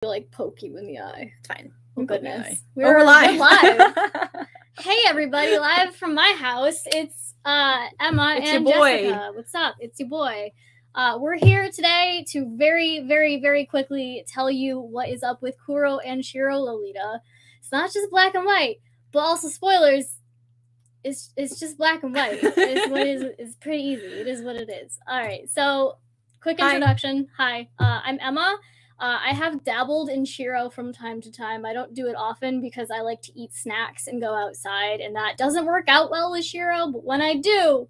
like poke you in the eye. It's fine. Oh goodness. We're live. Hey everybody, live from my house. It's Emma It's and your boy. Jessica. What's up? It's your boy. We're here today to very, very, very quickly tell you what is up with Kuro and Shiro Lolita. It's not just black and white, but also spoilers. It's just black and white. It's what it is. It's pretty easy. It is what it is. All right. So, quick introduction. Hi. I'm Emma. I have dabbled in Shiro from time to time. I don't do it often because I like to eat snacks and go outside, and that doesn't work out well with Shiro. But when I do,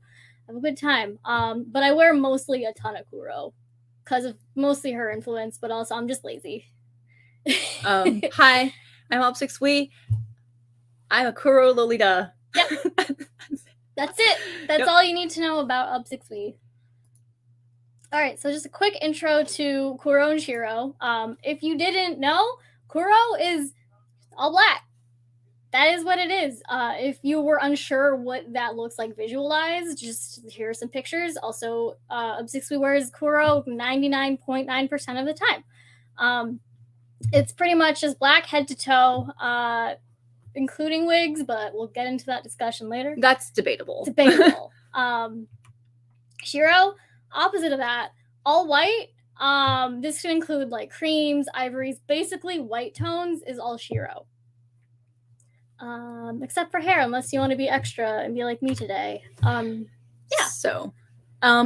I have a good time. But I wear mostly a ton of Kuro because of mostly her influence, but also I'm just lazy. Hi. I'm Obsixwi. I'm a Kuro Lolita. Yep. That's it. That's all you need to know about Obsixwi. Alright, so just a quick intro to Kuro and Shiro. If you didn't know, Kuro is all black. That is what it is. If you were unsure what that looks like visualized, just here are some pictures. Also, Obsixwi wears Kuro 99.9% of the time. It's pretty much just black head to toe, including wigs, but we'll get into that discussion later. That's debatable. Shiro, opposite of that, all white. This could include like creams, ivories, basically white tones is all Shiro. Except for hair, unless you want to be extra and be like me today. Yeah. So,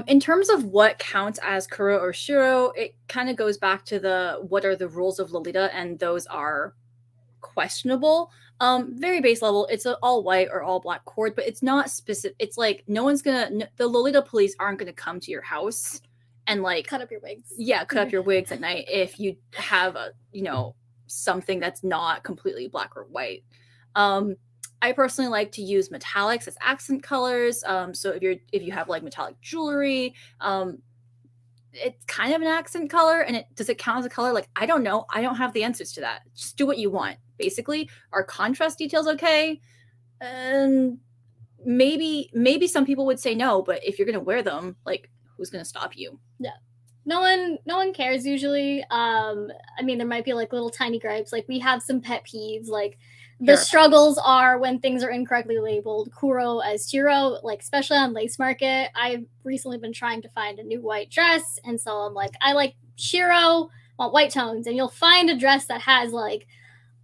in terms of what counts as Kuro or Shiro, it kind of goes back to what are the rules of Lolita, and those are questionable. Very base level, it's an all white or all black cord, but it's not specific. It's like the Lolita police aren't gonna come to your house and like cut up your wigs. Yeah, cut up your wigs at night if you have something that's not completely black or white. I personally like to use metallics as accent colors. So if you have like metallic jewelry, it's kind of an accent color, and does it count as a color? Like, I don't know. I don't have the answers to that. Just do what you want. Basically, are contrast details okay? And maybe some people would say no, but if you're gonna wear them, like, who's gonna stop you? Yeah. No one cares usually. I mean, there might be like little tiny gripes. Like, we have some pet peeves. Like, the struggles are when things are incorrectly labeled. Kuro as Shiro, like especially on Lace Market. I've recently been trying to find a new white dress, and so I'm like, I like Shiro, want white tones, and you'll find a dress that has like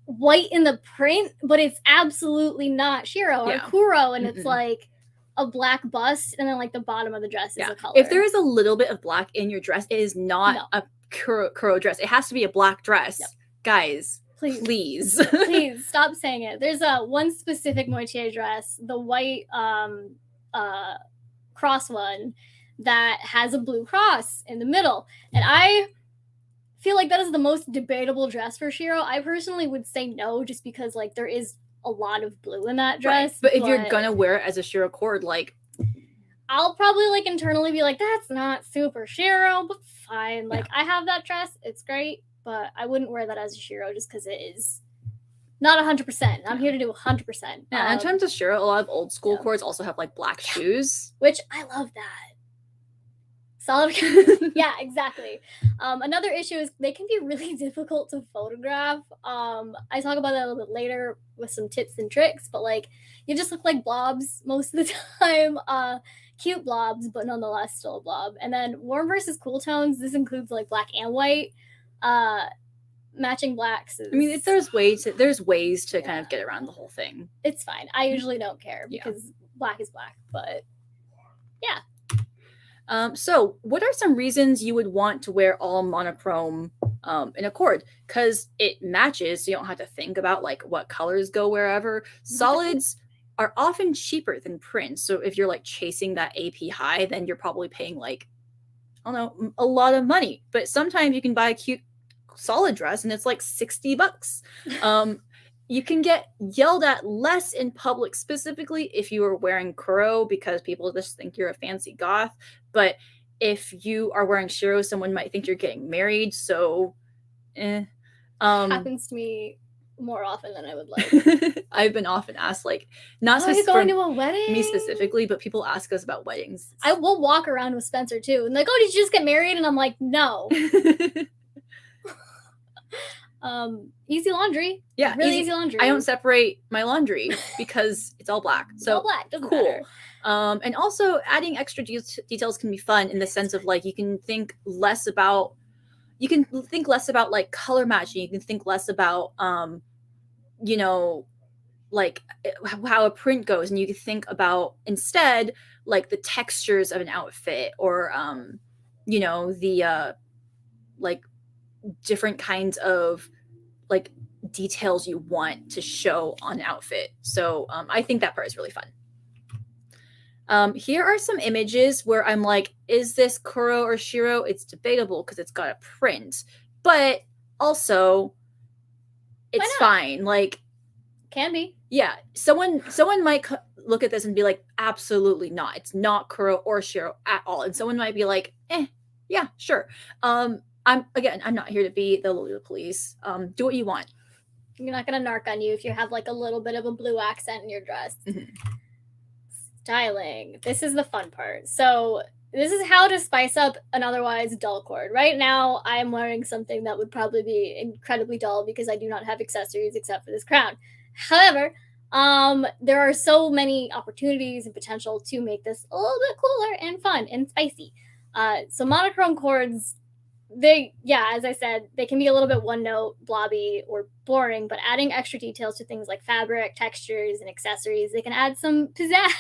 white in the print, but it's absolutely not Shiro or Kuro, and it's like a black bust, and then like the bottom of the dress is a color. If there is a little bit of black in your dress, it is not a Kuro dress. It has to be a black dress. Guys, please stop saying it. There's one specific moitié dress, the white cross one, that has a blue cross in the middle, and I feel like that is the most debatable dress for Shiro. I personally would say no, just because like there is a lot of blue in that dress. Right. But if you're gonna wear it as a Shiro cord, like, I'll probably like internally be like, that's not super Shiro, but fine. Like, I have that dress, it's great, but I wouldn't wear that as a Shiro just because it is not 100%. I'm here to do 100%. Yeah, in terms of Shiro, a lot of old school cords also have like black shoes, which I love that. Solid. Yeah, exactly. Another issue is they can be really difficult to photograph. I talk about that a little bit later with some tips and tricks, but like, you just look like blobs most of the time. Cute blobs, but nonetheless still a blob. And then warm versus cool tones, this includes like black and white. Matching blacks I mean, there's ways to kind of get around the whole thing. It's fine. I usually don't care because black is black, but yeah. So what are some reasons you would want to wear all monochrome in a cord? Because it matches, so you don't have to think about like what colors go wherever. Solids are often cheaper than prints, so if you're like chasing that AP high, then you're probably paying like, I don't know, a lot of money. But sometimes you can buy a cute solid dress and it's like $60. You can get yelled at less in public, specifically if you are wearing Kuro, because people just think you're a fancy goth. But if you are wearing Shiro, someone might think you're getting married. So, happens to me more often than I would like. I've been often asked, like, not are you going to a wedding? Me specifically, but people ask us about weddings. I will walk around with Spencer too, and like, oh, did you just get married? And I'm like, no. Easy laundry. Yeah, really easy laundry. I don't separate my laundry because it's all black. So all black, doesn't cool. matter. And also adding extra details can be fun in the sense of like you can think less about like color matching. You can think less about you know, like how a print goes, and you can think about instead like the textures of an outfit, or you know, the like different kinds of like details you want to show on an outfit. So I think that part is really fun. Here are some images where I'm like, is this Kuro or Shiro? It's debatable because it's got a print, but also it's fine. Like, can be. Yeah, someone might look at this and be like, absolutely not. It's not Kuro or Shiro at all. And someone might be like, yeah, sure. I'm not here to be the Lolita police. Do what you want. You're not gonna narc on you if you have like a little bit of a blue accent in your dress. Styling. This is the fun part. So this is how to spice up an otherwise dull cord. Right now, I'm wearing something that would probably be incredibly dull because I do not have accessories except for this crown. However, there are so many opportunities and potential to make this a little bit cooler and fun and spicy. So monochrome cords, as I said, they can be a little bit one note, blobby, or boring, but adding extra details to things like fabric, textures, and accessories, they can add some pizzazz.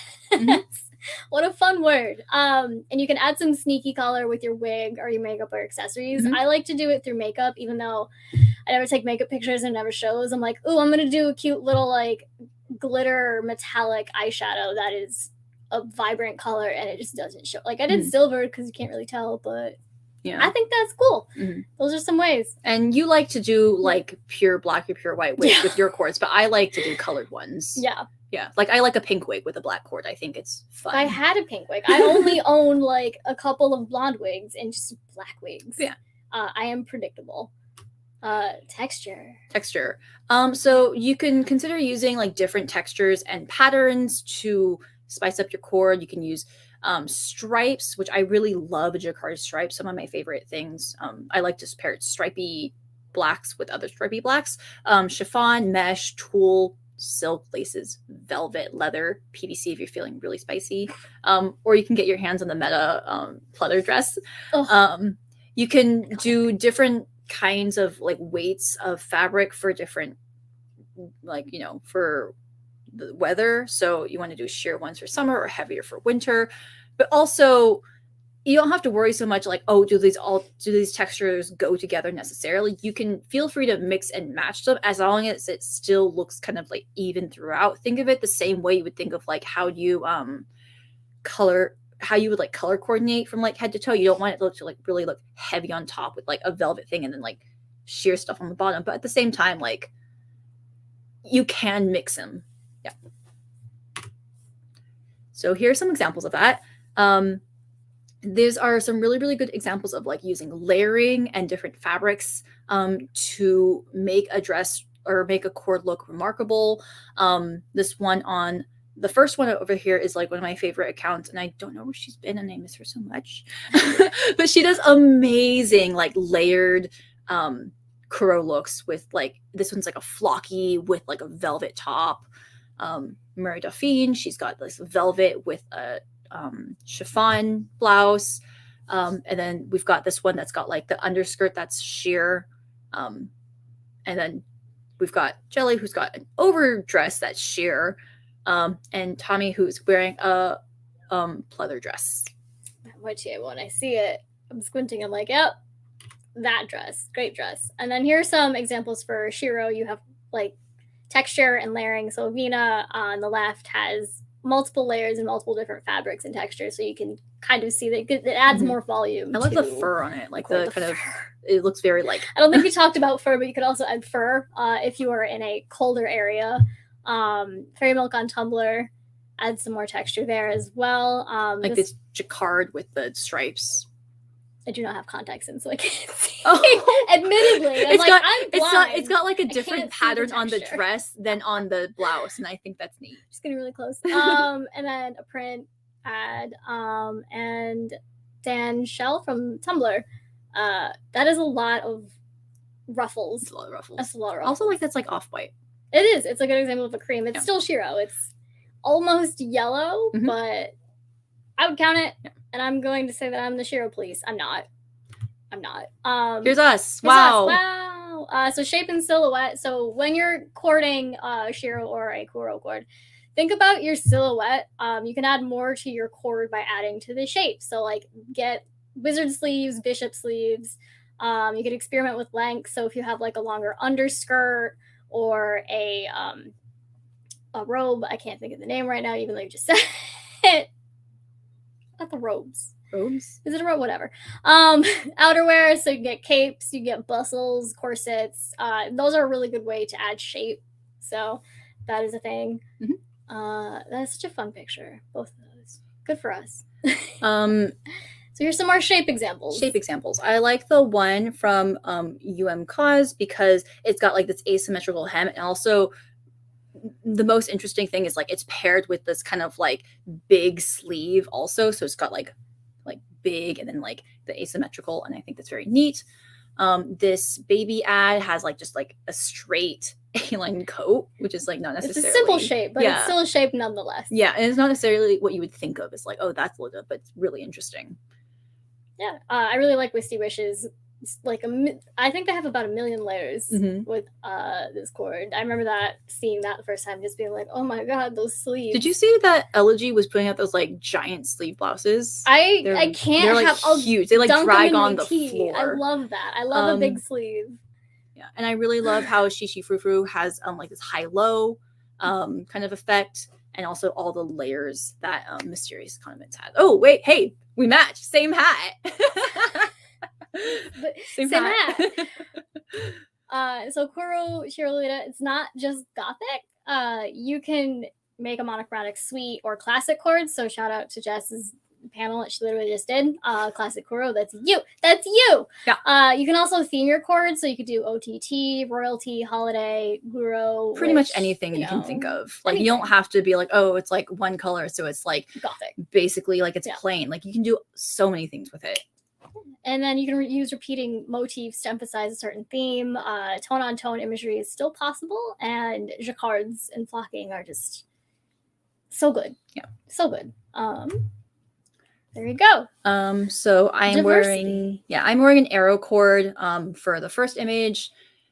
What a fun word. And you can add some sneaky color with your wig or your makeup or accessories. I like to do it through makeup, even though I never take makeup pictures and it never shows. I'm like, I'm going to do a cute little like glitter metallic eyeshadow that is a vibrant color and it just doesn't show. Like I did silver because you can't really tell, but yeah, I think that's cool. Those are some ways. And you like to do like pure black or pure white wigs with your cords, but I like to do colored ones. Yeah, like I like a pink wig with a black cord. I think it's fun. I had a pink wig. I only own like a couple of blonde wigs and just black wigs. Yeah. I am predictable. Texture. So you can consider using like different textures and patterns to spice up your cord. You can use stripes, which I really love. A jacquard stripe, some of my favorite things. I like to pair stripy blacks with other stripy blacks. Chiffon, mesh, tulle, silk, laces, velvet, leather, PVC if you're feeling really spicy. Or you can get your hands on the Meta pleather dress. You can do different kinds of like weights of fabric for different, like, you know, for the weather. So you want to do sheer ones for summer or heavier for winter, but also you don't have to worry so much like, do these textures go together necessarily. You can feel free to mix and match them as long as it still looks kind of like even throughout. Think of it the same way you would think of like how you color coordinate from like head to toe. You don't want it to like really look heavy on top with like a velvet thing and then like sheer stuff on the bottom, but at the same time, like you can mix them. Yeah. So here are some examples of that. These are some really, really good examples of like using layering and different fabrics to make a dress or make a cord look remarkable. This one on the first one over here is like one of my favorite accounts, and I don't know where she's been and I miss her so much, but she does amazing like layered Kuro looks with like, this one's like a flocky with like a velvet top. Mary Dauphine, she's got this velvet with a chiffon blouse, and then we've got this one that's got like the underskirt that's sheer, and then we've got Jelly who's got an overdress that's sheer, and Tommy who's wearing a pleather dress. Which when I see it, I'm squinting. I'm like, yep, that dress, great dress. And then here's some examples for Shiro. You have like texture and layering. So Vina on the left has multiple layers and multiple different fabrics and textures, so you can kind of see that it adds more volume. I love the fur on it, like the kind of, it looks very like, I don't think we talked about fur, but you could also add fur if you are in a colder area. Fairy Milk on Tumblr adds some more texture there as well. Like this jacquard with the stripes. I do not have contacts in, so I can't see. Admittedly, it's got like a different pattern on the dress than on the blouse, and I think that's neat. Just getting really close. And then a print ad, and Dan Shell from Tumblr. That is a lot of ruffles. It's a lot of ruffles. That's a lot of ruffles. Also, like, that's like off-white. It is. It's a good example of a cream. It's Yeah. still Shiro. It's almost yellow, Mhm. but I would count it. Yeah. And I'm going to say that I'm the Shiro police. I'm not. Here's us. Here's Wow. us. Wow. So shape and silhouette. So when you're cording Shiro or a Kuro cord, think about your silhouette. You can add more to your cord by adding to the shape. So like get wizard sleeves, bishop sleeves. You can experiment with length. So if you have like a longer underskirt or a robe, I can't think of the name right now, even though you just said it. Not the robes. Robes? Is it a robe? Whatever. Outerwear, so you can get capes, you get bustles, corsets. Those are a really good way to add shape. So that is a thing. That's such a fun picture. Both of those. Good for us. So here's some more shape examples. I like the one from Cause because it's got like this asymmetrical hem, and also the most interesting thing is like it's paired with this kind of like big sleeve also, so it's got like big and then like the asymmetrical, and I think that's very neat. This baby ad has like just like a straight A-line coat, which is like not necessarily, it's a simple shape, but it's still a shape nonetheless. Yeah, and it's not necessarily what you would think of. It's like, oh, that's legit, but it's really interesting. Yeah, I really like Wisty Wishes. It's like I think they have about 1 million layers with this cord. I remember seeing that the first time, just being like, oh my god, those sleeves. Did you see that Elegy was putting out those like giant sleeve blouses? I can't. They're like huge. They like drag on the floor. I love that. I love a big sleeve. Yeah, and I really love how Shishi Frou has like this high-low kind of effect, and also all the layers that Mysterious Condiments had. Oh wait, hey, we match. Same hat. Same hat. So Kuro Shiro Lolita, it's not just gothic. You can make a monochromatic suite or classic chords. So shout out to Jess's panel that she literally just did. Classic Kuro, that's you. Yeah. You can also theme your chords, so you could do OTT, royalty, holiday, Guru. Pretty much anything you can think of. Like, you don't have to be like, oh, it's like one color, so it's like gothic. Basically, like it's plain. Like you can do so many things with it. And then you can use repeating motifs to emphasize a certain theme. Tone-on-tone imagery is still possible, and jacquards and flocking are just so good. Yeah, so good. There you go. So I'm wearing an arrow cord. For the first image,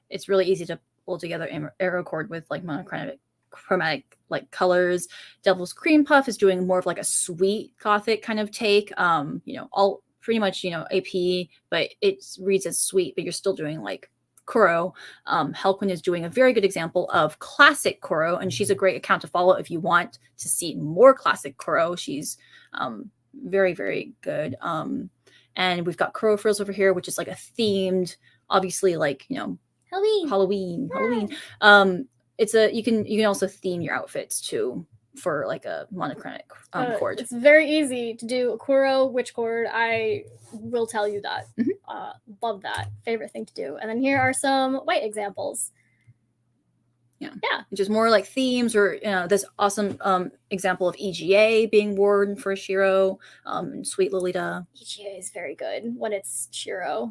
it's really easy to pull together arrow cord with like monochromatic like colors. Devil's Cream Puff is doing more of like a sweet gothic kind of take. All pretty much, AP, but it reads as sweet, but you're still doing like Kuro. Helquin is doing a very good example of classic Kuro, and she's a great account to follow if you want to see more classic Kuro. She's very, very good. And we've got Kuro Frills over here, which is like a themed, obviously, like, Halloween. You can also theme your outfits too for like a monochromatic cord. It's very easy to do a Kuro witch cord. I will tell you that. Love that. Favorite thing to do. And then here are some white examples. Yeah. Just more like themes, or this awesome example of EGA being worn for Shiro, and Sweet Lolita. EGA is very good when it's Shiro.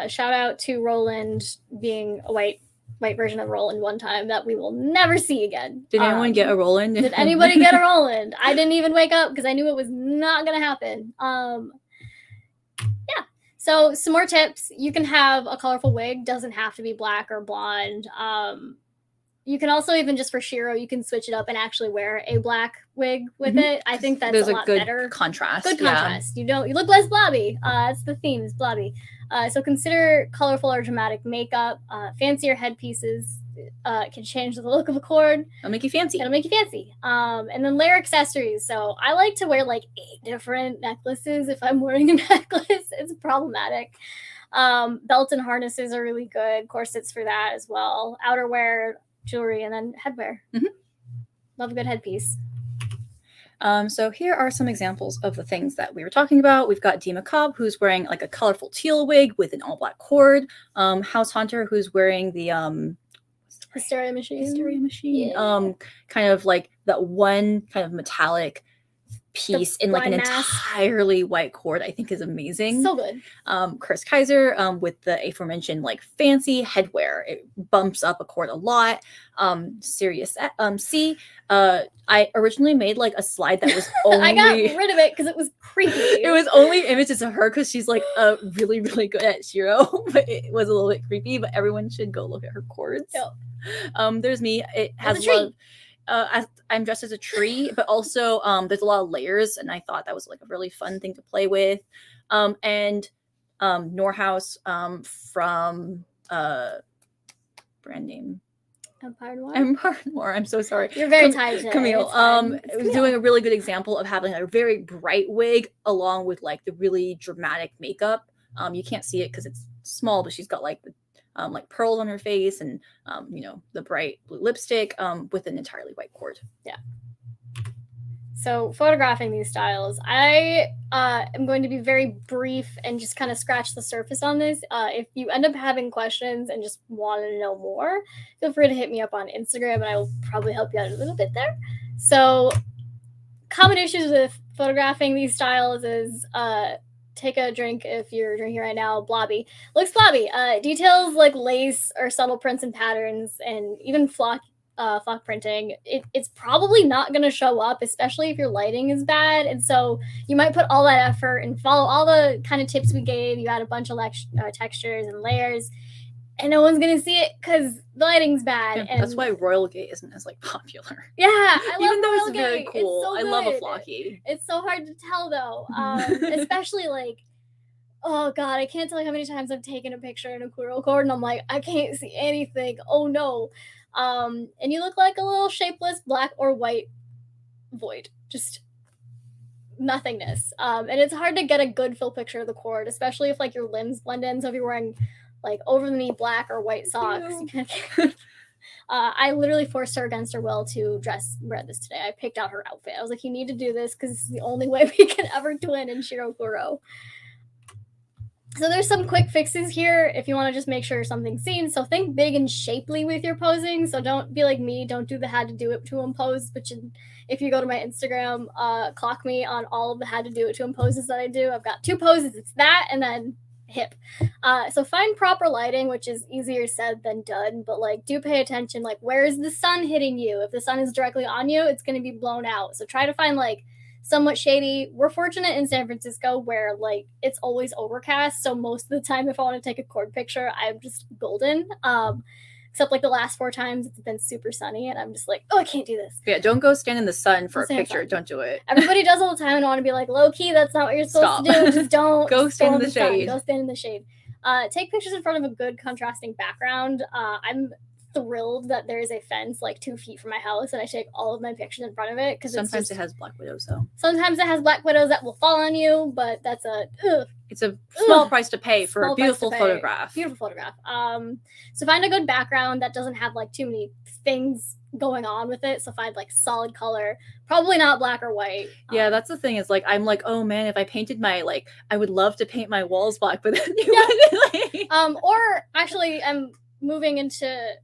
Shout out to Roland being a white version of Roland one time that we will never see again. Did anyone get a Roland? Did anybody get a Roland? I didn't even wake up because I knew it was not going to happen. Yeah. So some more tips. You can have a colorful wig. Doesn't have to be black or blonde. You can also, even just for Shiro, you can switch it up and actually wear a black wig with it. I think that's a lot better. Contrast. Good contrast. Yeah. You look less blobby. That's the theme, is blobby. So consider colorful or dramatic makeup. Fancier headpieces can change the look of a cord. It'll make you fancy. And then layer accessories. So I like to wear like 8 different necklaces if I'm wearing a necklace. It's problematic. Belts and harnesses are really good. Corsets for that as well. Outerwear, jewelry, and then headwear. Love a good headpiece. So here are some examples of the things that we were talking about. We've got D Macabre, who's wearing like a colorful teal wig with an all black cord. House Hunter, who's wearing the Hysteria Machine. Yeah. Kind of like that one kind of metallic piece in like an entirely white cord, I think is amazing. So good. Chris Kaiser with the aforementioned like fancy headwear. It bumps up a cord a lot. Serious C. I originally made like a slide that was only I got rid of it because it was creepy. It was only images of her because she's like really good at Shiro, but it was a little bit creepy. But everyone should go look at her cords. Yep. There's me. It has a lot of, I'm dressed as a tree, but also there's a lot of layers, and I thought that was like a really fun thing to play with. And Norhouse from brand name Empire Noir. I'm so sorry. You're very tired today. Camille. Was doing a really good example of having a very bright wig along with like the really dramatic makeup. You can't see it because it's small, but she's got like the like pearls on her face and you know, the bright blue lipstick with an entirely white cord. Yeah. So photographing these styles, I am going to be very brief and just kind of scratch the surface on this. If you end up having questions and just want to know more, feel free to hit me up on Instagram and I will probably help you out a little bit there. So common issues with photographing these styles is take a drink if you're drinking right now. Blobby. Looks blobby. Details like lace or subtle prints and patterns and even flock printing, it's probably not going to show up, especially if your lighting is bad. And so you might put all that effort and follow all the kind of tips we gave. You add a bunch of textures and layers, and no one's going to see it because the lighting's bad. Yeah, and that's why Royal Gate isn't as like popular. Yeah, I love even though Royal it's very Gate. cool. So I love a flocky. It's so hard to tell though, especially like. Oh God, I can't tell you how many times I've taken a picture in a Kuro cord and I'm like, I can't see anything. Oh no. And you look like a little shapeless black or white void. Just nothingness. And it's hard to get a good full picture of the cord, especially if like your limbs blend in. So if you're wearing like over the knee black or white socks, you can't I literally forced her against her will to wear this today. I picked out her outfit. I was like, you need to do this because it's the only way we can ever twin in Shiro Kuro. So there's some quick fixes here if you want to just make sure something's seen. So think big and shapely with your posing. So don't be like me. Don't do the had to do it to him pose. But if you go to my Instagram, clock me on all of the had to do it to him poses that I do. I've got 2 poses. It's that and then hip. So find proper lighting, which is easier said than done. But like do pay attention. Like where is the sun hitting you? If the sun is directly on you, it's going to be blown out. So try to find like somewhat shady. We're fortunate in San Francisco where like it's always overcast, so most of the time if I want to take a cord picture I'm just golden, except like the last 4 times it's been super sunny and I'm just like, oh, I can't do this. Yeah, don't go stand in the sun for a picture. Don't do it. Everybody does all the time and I want to be like, low key, that's not what you're supposed to do. Just don't go stand in the shade. Go stand in the shade. Take pictures in front of a good contrasting background. I'm thrilled that there is a fence like 2 feet from my house and I take all of my pictures in front of it because sometimes it has black widows though. Sometimes it has black widows that will fall on you, but that's it's a small price to pay for a beautiful photograph. Beautiful photograph. So find a good background that doesn't have like too many things going on with it. So find like solid color, probably not black or white. Yeah, that's the thing is like I'm like, oh man, if I painted my like I would love to paint my walls black, but then or actually I'm moving into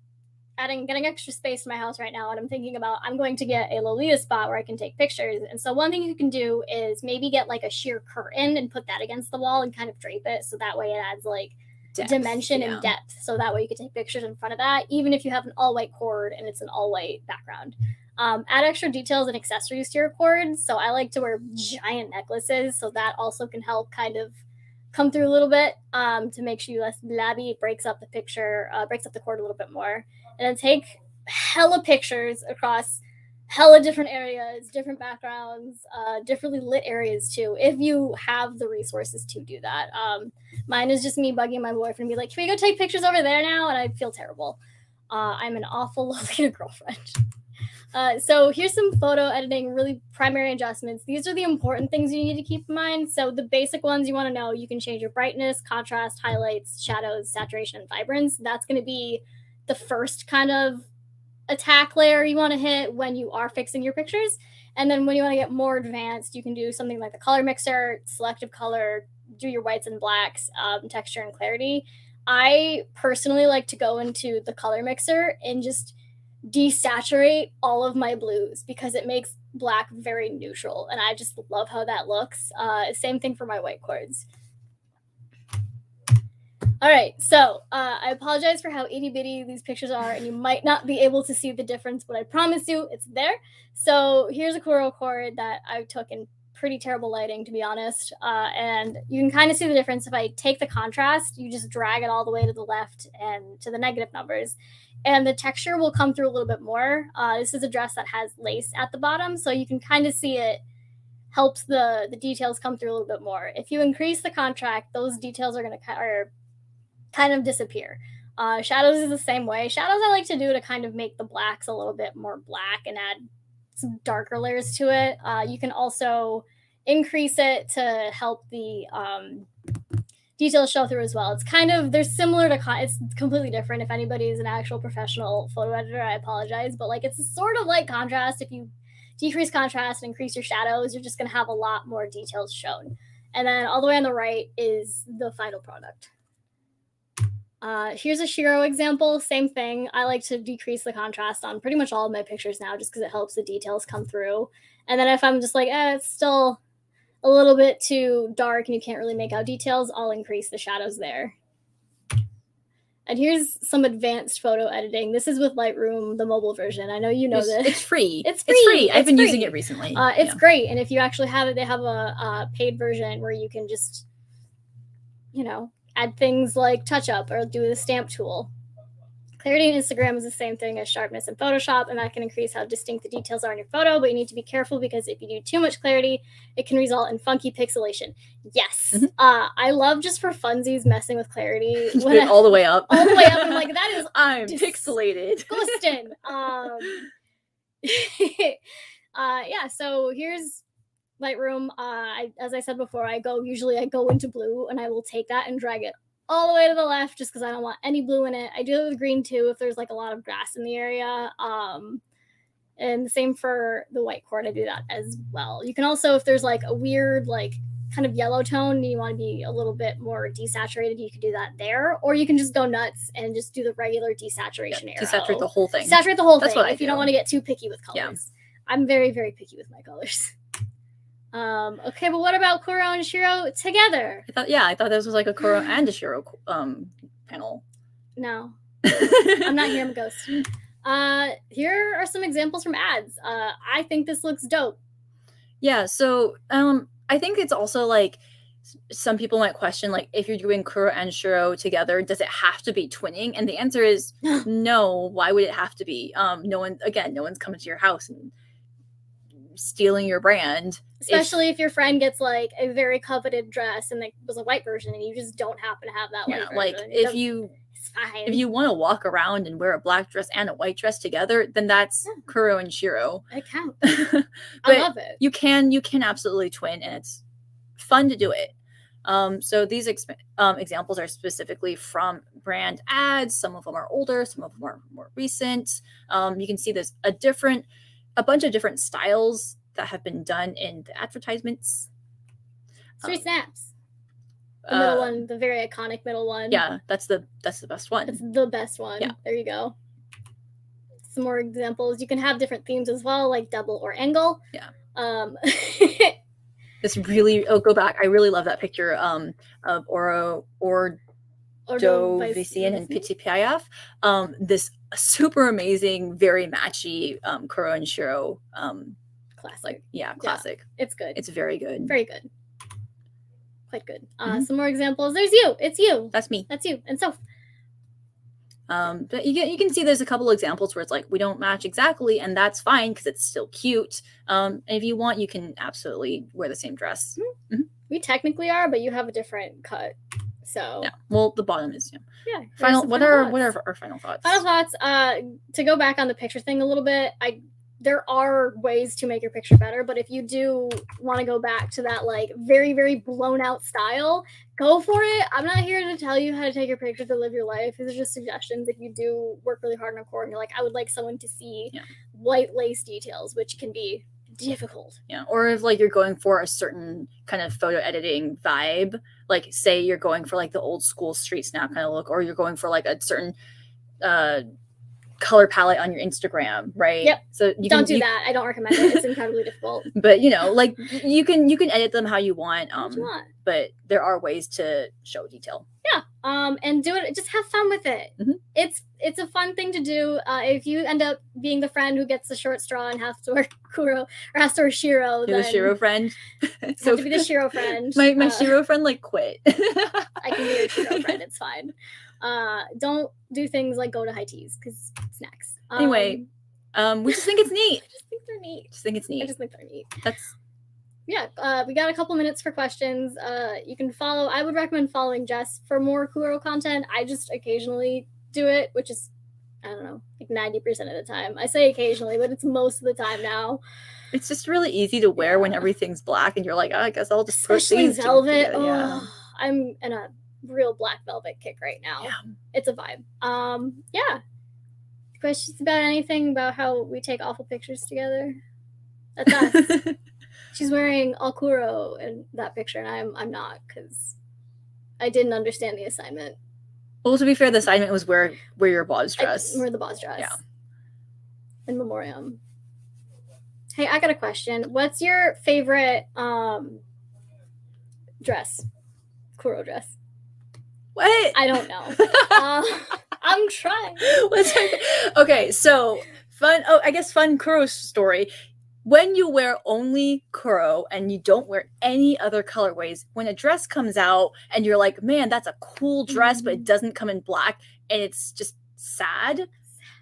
getting extra space in my house right now, and I'm thinking about I'm going to get a Lolita spot where I can take pictures. And so one thing you can do is maybe get like a sheer curtain and put that against the wall and kind of drape it, so that way it adds like dimension and depth. So that way you can take pictures in front of that, even if you have an all white cord and it's an all white background. Add extra details and accessories to your cords. So I like to wear giant necklaces, so that also can help kind of come through a little bit to make sure you less blabby. It breaks up the picture, breaks up the cord a little bit more. And then take hella pictures across hella different areas, different backgrounds, differently lit areas too, if you have the resources to do that. Mine is just me bugging my boyfriend and be like, can we go take pictures over there now? And I feel terrible. I'm an awful Lolita girlfriend. So here's some photo editing, really primary adjustments. These are the important things you need to keep in mind. So the basic ones you want to know, you can change your brightness, contrast, highlights, shadows, saturation, and vibrance. That's going to be the first kind of attack layer you want to hit when you are fixing your pictures. And then when you want to get more advanced, you can do something like the color mixer, selective color, do your whites and blacks, texture and clarity. I personally like to go into the color mixer and just desaturate all of my blues because it makes black very neutral, and I just love how that looks. Same thing for my white chords. All right, so I apologize for how itty bitty these pictures are, and you might not be able to see the difference, but I promise you it's there. So here's a Kuro chord that I took in pretty terrible lighting, to be honest, and you can kind of see the difference. If I take the contrast, you just drag it all the way to the left and to the negative numbers, and the texture will come through a little bit more. This is a dress that has lace at the bottom, so you can kind of see it helps the details come through a little bit more. If you increase the contrast, those details are going to kind of disappear. Shadows is the same way. Shadows I like to do to kind of make the blacks a little bit more black and add some darker layers to it. You can also increase it to help the details show through as well. It's kind of, they're similar to, it's completely different. If anybody is an actual professional photo editor, I apologize, but like it's sort of like contrast. If you decrease contrast and increase your shadows, you're just going to have a lot more details shown. And then all the way on the right is the final product. Here's a Shiro example, same thing. I like to decrease the contrast on pretty much all of my pictures now just because it helps the details come through. And then if I'm just like, it's still a little bit too dark and you can't really make out details, I'll increase the shadows there. And here's some advanced photo editing. This is with Lightroom, the mobile version. I know you know this. It's free. It's free. I've been using it recently. It's great. And if you actually have it, they have a paid version where you can just, add things like touch up or do the stamp tool. Clarity in Instagram is the same thing as sharpness in Photoshop, and that can increase how distinct the details are in your photo, but you need to be careful because if you do too much clarity, it can result in funky pixelation. Yes. Mm-hmm. I love just for funsies messing with clarity. All the way up. All the way up. I'm like, that is I'm pixelated. Disgusting. Yeah, so here's Lightroom. As I said before, I go into blue, and I will take that and drag it all the way to the left just because I don't want any blue in it. I do it with green too if there's like a lot of grass in the area. And the same for the white chord, I do that as well. You can also, if there's like a weird like kind of yellow tone and you want to be a little bit more desaturated, you can do that there, or you can just go nuts and just do the regular desaturation arrow. Desaturate the whole thing. Desaturate the whole thing if you don't want to get too picky with colors. Yeah. I'm very, very picky with my colors. Okay, but what about Kuro and Shiro together? I thought this was like a Kuro and a Shiro panel. No, I'm not here. I'm a ghost. Here are some examples from ads. I think this looks dope. Yeah, so I think it's also like some people might question like if you're doing Kuro and Shiro together, does it have to be twinning? And the answer is no. Why would it have to be? No one's coming to your house and stealing your brand, especially if your friend gets like a very coveted dress and it was a white version and you just don't happen to have that white version. Like if you want to walk around and wear a black dress and a white dress together, then that's Kuro and Shiro. I count. I love it. You can absolutely twin, and it's fun to do it. So these examples are specifically from brand ads. Some of them are older, some of them are more recent. You can see there's a bunch of different styles that have been done in the advertisements. Street snaps. The middle one, the very iconic middle one. Yeah, that's the best one. It's the best one. Yeah. There you go. Some more examples. You can have different themes as well, like double or angle. Yeah. This really go back. I really love that picture of Ordovician and Piti Piaf. This super amazing, very matchy Kuro and Shiro classic. Classic. Yeah, it's good. It's very good. Very good. Quite good. Some more examples. There's you. It's you. That's me. That's you. And so. But you can see there's a couple examples where it's like we don't match exactly, and that's fine because it's still cute. And if you want, you can absolutely wear the same dress. Mm-hmm. We technically are, but you have a different cut. So yeah. Well, the bottom is Final. What are our final thoughts? Final thoughts. To go back on the picture thing a little bit, there are ways to make your picture better, but if you do want to go back to that like very, very blown out style, go for it. I'm not here to tell you how to take your picture to live your life. These are just suggestions. If you do work really hard on a core and you're like, I would like someone to see white lace details, which can be difficult. Yeah. Or if like you're going for a certain kind of photo editing vibe, like say you're going for like the old school street snap kind of look, or you're going for like a certain color palette on your Instagram, right? Yep. So you don't do that. I don't recommend it. It's incredibly difficult. But you know, like you can edit them how you want. What you want. But there are ways to show detail. Yeah. And do it. Just have fun with it. Mhm. It's a fun thing to do. If you end up being the friend who gets the short straw and has to wear Kuro or has to wear Shiro, You're the Shiro friend. So have to be the Shiro friend. My Shiro friend like quit. I can be your Shiro friend. It's fine. Don't do things like go to high teas because snacks. Anyway, we just think it's neat. I just think they're neat. Just think it's neat. I just think they're neat. That's yeah. We got a couple minutes for questions. You can follow. I would recommend following Jess for more Kuro content. I just occasionally do it, which is I don't know, like 90% of the time. I say occasionally, but it's most of the time now. It's just really easy to wear when everything's black, and you're like, oh, I guess I'll just especially velvet. Oh, yeah. I'm in a real black velvet kick right now. Yeah. It's a vibe. Yeah. Questions about anything about how we take awful pictures together? That's us. She's wearing all Kuro in that picture, and I'm not because I didn't understand the assignment. Well, to be fair, the assignment was wear your boss dress. Wear the boss dress. Yeah. In memoriam. Hey, I got a question. What's your favorite dress? Kuro dress. What? I don't know. I'm trying. Okay, so fun Kuro story. When you wear only Kuro and you don't wear any other colorways, when a dress comes out and you're like, man, that's a cool dress, but it doesn't come in black, and it's just sad.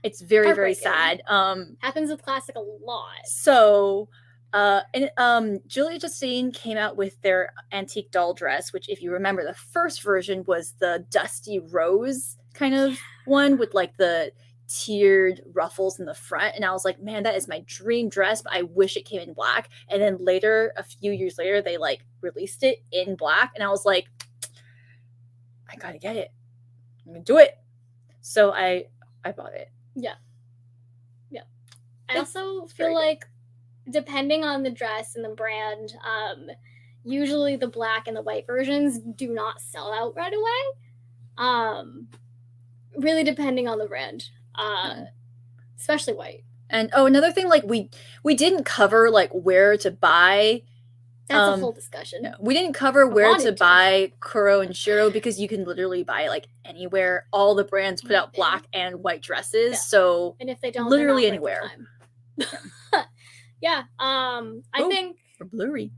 It's very, very sad. Happens with classic a lot. So Julia Justine came out with their antique doll dress, which if you remember, the first version was the dusty rose kind of one with like the tiered ruffles in the front, and I was like, man, that is my dream dress, but I wish it came in black. And then later, a few years later, they like released it in black, and I was like, I gotta get it. I'm gonna do it. So I bought it. Yeah. I also feel like depending on the dress and the brand, usually the black and the white versions do not sell out right away. Really depending on the brand. Especially white. And another thing, like we didn't cover like where to buy. That's a whole discussion. No, we didn't cover where to buy Kuro and Shiro because you can literally buy like anywhere. All the brands put out black and white dresses, so and if they don't, literally anywhere. Yeah. I think or blurry.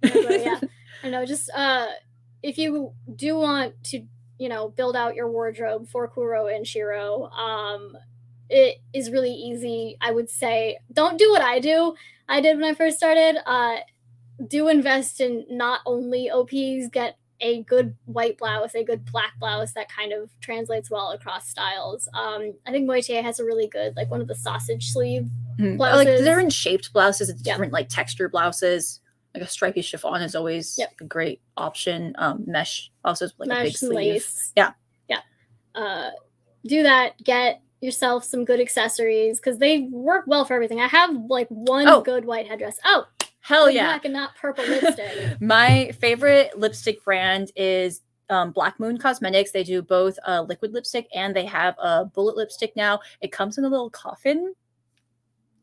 Yeah, I know. Just if you do want to, build out your wardrobe for Kuro and Shiro, it is really easy. I would say don't do what I did when I first started. Do invest in not only OPs, get a good white blouse, a good black blouse that kind of translates well across styles. I think Moitié has a really good, like one of the sausage sleeve blouses. Like different shaped blouses, different like texture blouses. Like a stripy chiffon is always a great option. Mesh also is like a big sleeve. Lace. Yeah. Do that. Get yourself some good accessories because they work well for everything. I have like one good white headdress. Oh, hell yeah! Black and not purple lipstick. My favorite lipstick brand is Black Moon Cosmetics. They do both liquid lipstick and they have a bullet lipstick now. It comes in a little coffin,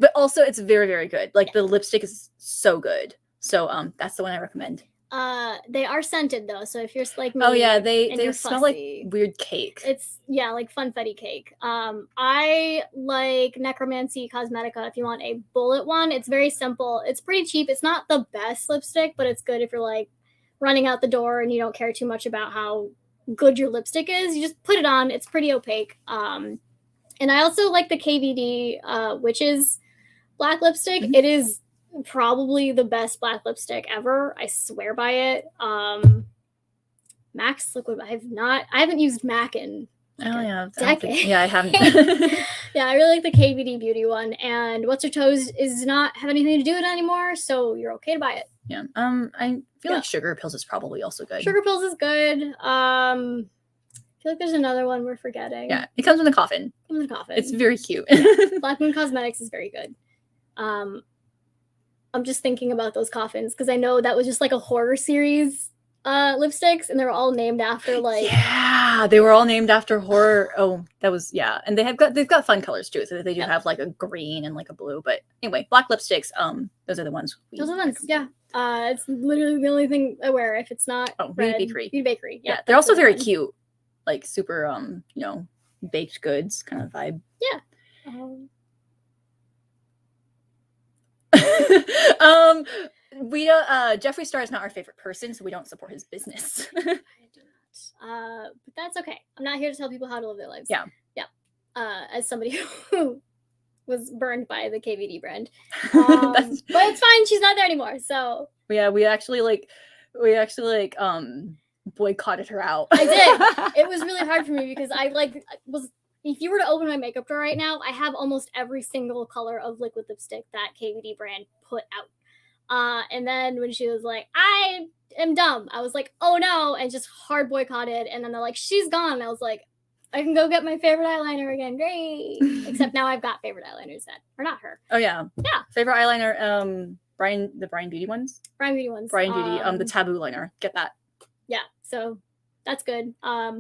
but also it's very, very good. Like the lipstick is so good. So that's the one I recommend. They are scented though, so if you're like me, they smell like weird cake. It's like funfetti cake. I like Necromancy Cosmetica. If you want a bullet one, it's very simple. It's pretty cheap. It's not the best lipstick, but it's good if you're like running out the door and you don't care too much about how good your lipstick is. You just put it on. It's pretty opaque. And I also like the KVD Witches black lipstick. Mm-hmm. It is probably the best black lipstick ever. I swear by it. Max Liquid. I haven't used MAC in decade. I haven't. Yeah, I really like the KVD Beauty one. And What's Her Toes is not have anything to do with it anymore, so you're okay to buy it. Yeah. I feel like Sugar Pills is probably also good. Sugar Pills is good. I feel like there's another one we're forgetting. Yeah, it comes in a coffin. It's very cute. Black Moon Cosmetics is very good. I'm just thinking about those coffins because I know that was just like a horror series lipsticks, and they're all named after like. Yeah, they were all named after horror. Oh, that was yeah, and they've got fun colors too. So they do have like a green and like a blue. But anyway, black lipsticks. Those are the ones. Those are the ones. Yeah. It's literally the only thing I wear if it's not red. Beauty Bakery. Yeah, they're also very cute, like super you know, baked goods kind of vibe. Yeah. We don't. Jeffree Star is not our favorite person, so we don't support his business. I do not. But that's okay. I'm not here to tell people how to live their lives. Yeah. Yeah. As somebody who was burned by the KVD brand, but it's fine. She's not there anymore. So yeah, we actually boycotted her out. I did. It was really hard for me because I was. If you were to open my makeup drawer right now, I have almost every single color of liquid lipstick that KVD brand put out. And then when she was like, I am dumb, I was like, oh no, and just hard boycotted. And then they're like, she's gone. And I was like, I can go get my favorite eyeliner again. Great. Except now I've got favorite eyeliners that are not her. Oh yeah. Yeah. Favorite eyeliner, Brian Beauty ones? Brian Beauty ones. Brian Beauty, the Taboo liner. Get that. Yeah. So that's good. I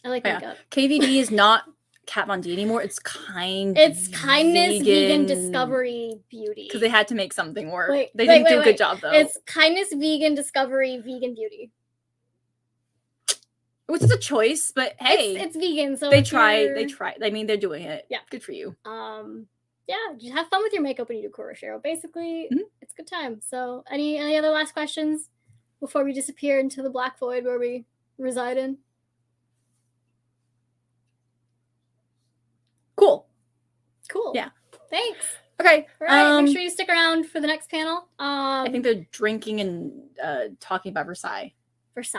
like makeup. KVD is not Kat Von D anymore. It's kindness, vegan discovery, beauty. Because they had to make something work. They didn't do a good job though. It's kindness, vegan discovery, vegan beauty. Which is a choice, but hey, it's vegan, so they tried. I mean, they're doing it. Yeah, good for you. Yeah, just have fun with your makeup when you do Kuro, Shiro. Basically, it's a good time. So, any other last questions before we disappear into the black void where we reside in? Cool. Yeah. Thanks. Okay. All right. Make sure you stick around for the next panel. I think they're drinking and talking about Versailles. What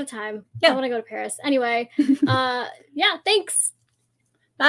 a time. Yeah. I want to go to Paris. Anyway. Yeah. Thanks. Bye.